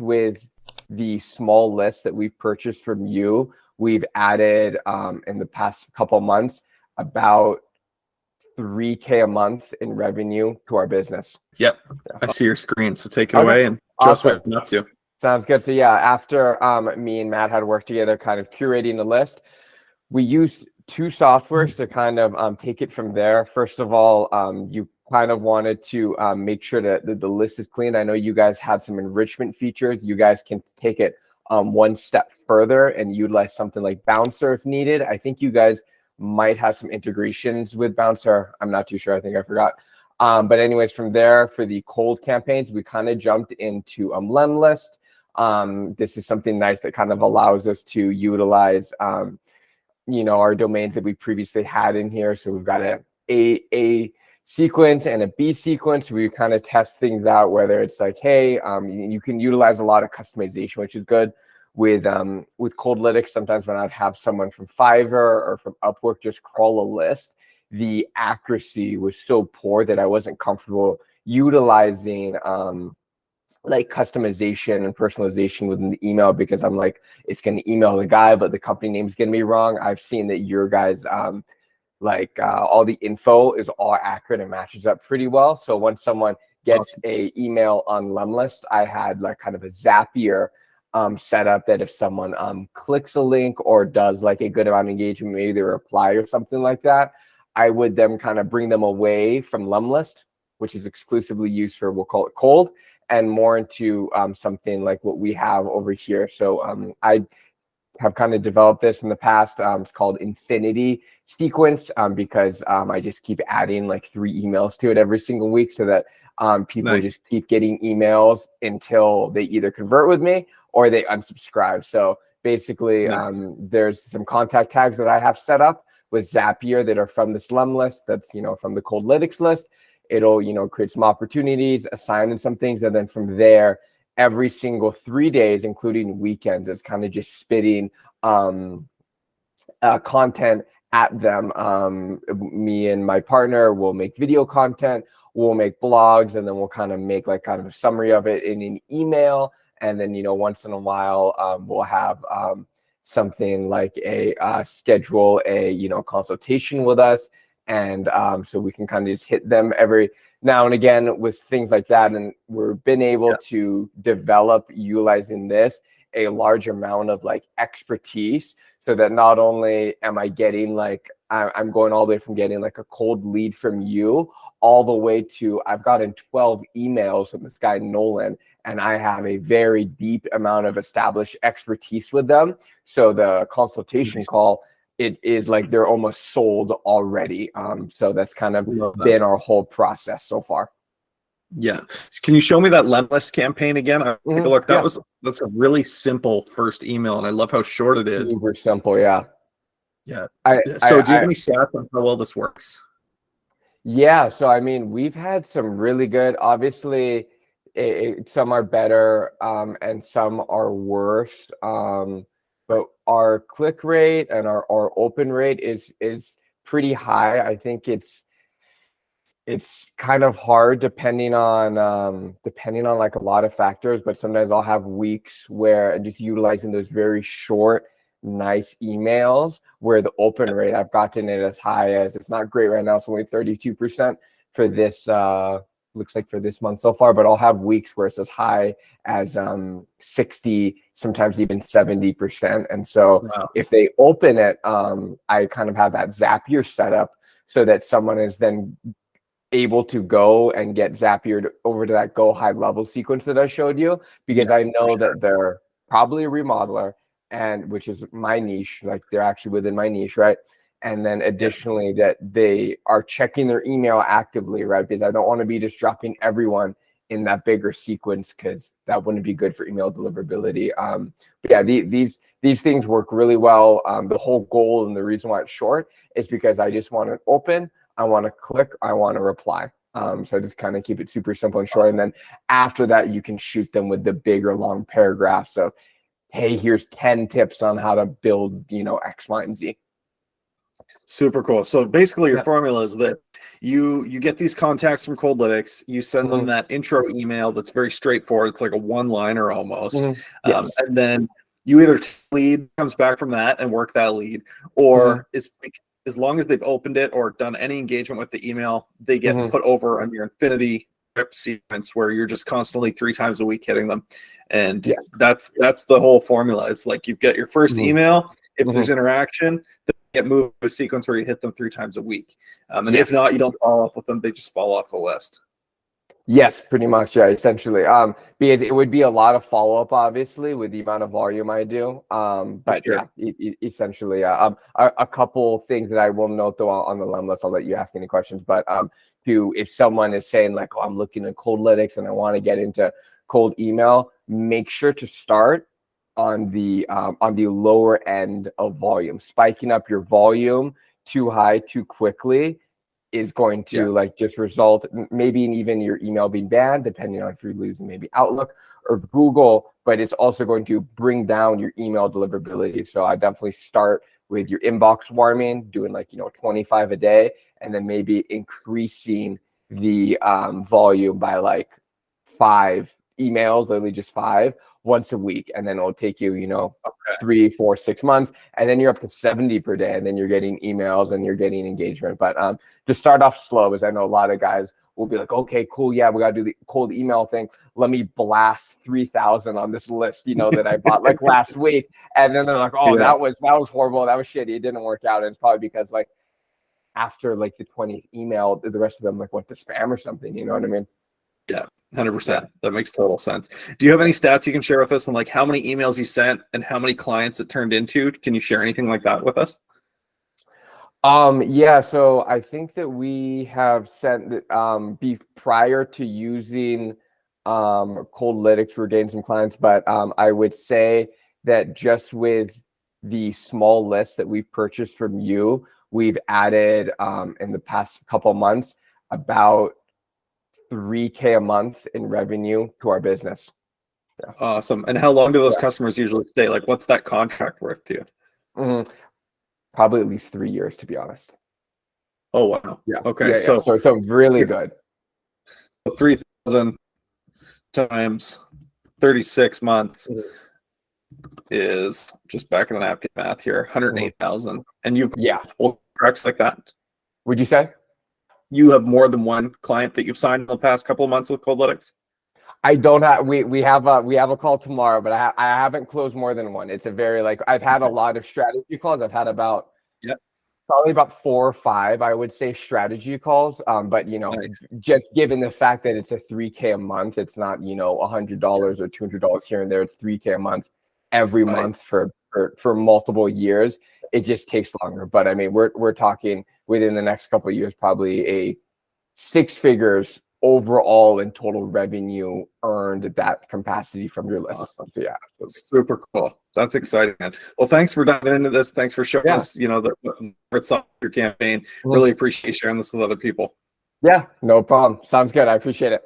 with the small list that we've purchased from you, we've added in the past couple of months about 3K a month in revenue to our business. Yep. I see your screen. So take it Okay. away and show us Awesome. what you're up to. Sounds good. So yeah, after me and Matt had worked together, kind of curating the list, we used two softwares to kind of take it from there. First of all, you kind of wanted to make sure that the list is clean. I know you guys had some enrichment features. You guys can take it one step further and utilize something like Bouncer if needed. I think you guys might have some integrations with Bouncer. I'm not too sure. I think I forgot. But anyways, from there, for the cold campaigns, we kind of jumped into Lemlist. This is something nice that kind of allows us to utilize our domains that we previously had in here. So we've got a sequence and a B sequence. We kind of test things out, whether it's like, hey, you can utilize a lot of customization, which is good. With Coldlytics, sometimes when I'd have someone from Fiverr or from Upwork just crawl a list, the accuracy was so poor that I wasn't comfortable utilizing like customization and personalization within the email, because I'm like, it's going to email the guy, but the company name is going to be wrong. I've seen that your guys, all the info is all accurate and matches up pretty well. So when someone gets a email on Lemlist, I had like kind of a Zapier set up that if someone clicks a link or does like a good amount of engagement, maybe they reply or something like that, I would then kind of bring them away from Lemlist, which is exclusively used for, we'll call it cold, and more into something like what we have over here. So I have kind of developed this in the past. It's called Infinity Sequence because I just keep adding like 3 emails to it every single week so that people just keep getting emails until they either convert with me or they unsubscribe. So basically, there's some contact tags that I have set up with Zapier that are from this Lem list, that's from the Coldlytics list. It'll create some opportunities, assign some things, and then from there, every single 3 days, including weekends, it's kind of just spitting content at them. Me and my partner will make video content, we'll make blogs, and then we'll kind of make like kind of a summary of it in an email. And then once in a while, we'll have something like a schedule a consultation with us. And so we can kind of just hit them every now and again with things like that. And we've been able to develop, utilizing this, a large amount of like expertise, so that not only am I getting like, I'm going all the way from getting like a cold lead from you all the way to I've gotten 12 emails from this guy, Nolan, and I have a very deep amount of established expertise with them. So the consultation call, it is like they're almost sold already. So that's kind of been our whole process so far. Yeah. Can you show me that Lemlist campaign again? Take a look. That's a really simple first email, and I love how short it is. Super simple, yeah. Yeah. So do you have any stats on how well this works? Yeah. So I mean, we've had some really good. Obviously, some are better and some are worse. But our click rate and our open rate is pretty high. I think it's kind of hard depending on like a lot of factors, but sometimes I'll have weeks where just utilizing those very short, nice emails where the open rate, I've gotten it as high as, it's not great right now, it's only 32% for this looks like for this month so far, but I'll have weeks where it's as high as 60, sometimes even 70%. And so if they open it, I kind of have that Zapier set up so that someone is then able to go and get Zapiered over to that go high level sequence that I showed you, because I know that they're probably a remodeler, and which is my niche, like they're actually within my niche, right? And then additionally that they are checking their email actively, right? Because I don't want to be just dropping everyone in that bigger sequence, because that wouldn't be good for email deliverability. But yeah, these things work really well. The whole goal and the reason why it's short is because I just want to open, I want to click, I want to reply. So I just kind of keep it super simple and short. And then after that, you can shoot them with the bigger long paragraphs of, hey, here's 10 tips on how to build, X, Y, and Z. Super cool. So basically your Yeah. formula is that you get these contacts from Coldlytics, you send them that intro email that's very straightforward. It's like a one-liner almost. Yes. And then you either lead comes back from that and work that lead, or as long as they've opened it or done any engagement with the email, they get put over on your Infinity drip sequence where you're just constantly 3 times a week hitting them. And Yes. that's the whole formula. It's like you get your first email. If there's interaction, then you get moved to a sequence where you hit them 3 times a week. And if not, you don't follow up with them. They just fall off the list. Yes, pretty much. Yeah, essentially. Because it would be a lot of follow-up, obviously, with the amount of volume I do. But Sure. yeah, essentially, a couple things that I will note though on the LEM list. I'll let you ask any questions. But if someone is saying like, oh, I'm looking at Coldlytics and I want to get into cold email, make sure to start on the lower end of volume. Spiking up your volume too high too quickly is going to like just result maybe in even your email being banned, depending on if you're losing maybe Outlook or Google, but it's also going to bring down your email deliverability. So I definitely start with your inbox warming, doing like 25 a day, and then maybe increasing the volume by like 5 emails, literally just 5 once a week, and then it'll take you 3, 4, 6 months, and then you're up to 70 per day, and then you're getting emails and you're getting engagement. But just start off slow, as I know a lot of guys will be like, okay, cool, yeah, we gotta do the cold email thing. Let me blast 3,000 on this list, that I bought like last week, and then they're like, oh, that was horrible, that was shitty, it didn't work out. And it's probably because like after like the 20th email, the rest of them like went to spam or something. You know what I mean? Yeah, 100%. That makes total sense. Do you have any stats you can share with us on like how many emails you sent and how many clients it turned into? Can you share anything like that with us? Yeah, so I think that we have sent prior to using Coldlytics, we're getting some clients, but I would say that just with the small list that we've purchased from you, we've added in the past couple months about $3K a month in revenue to our business. Yeah. Awesome. And how long do those customers usually stay? Like, what's that contract worth to you? Probably at least 3 years, to be honest. Oh, wow. Yeah. Okay. Yeah, so really good. 3,000 times 36 months is just back in the napkin math here, 108,000. And you've contracts like that? Would you say? You have more than one client that you've signed in the past couple of months with Coldlytics? I don't have. We have a call tomorrow, but I haven't closed more than one. It's a very I've had a lot of strategy calls. I've had about probably about 4 or 5, I would say, strategy calls. But just given the fact that it's a $3K a month, it's not $100 or $200 here and there. It's $3K a month every month for multiple years. It just takes longer. But I mean, we're talking within the next couple of years, probably a 6 figures overall in total revenue earned at that capacity from your list. Awesome. So yeah, super cool. That's exciting, man. Well, thanks for diving into this. Thanks for showing us, your campaign. Really appreciate sharing this with other people. Yeah, no problem. Sounds good. I appreciate it.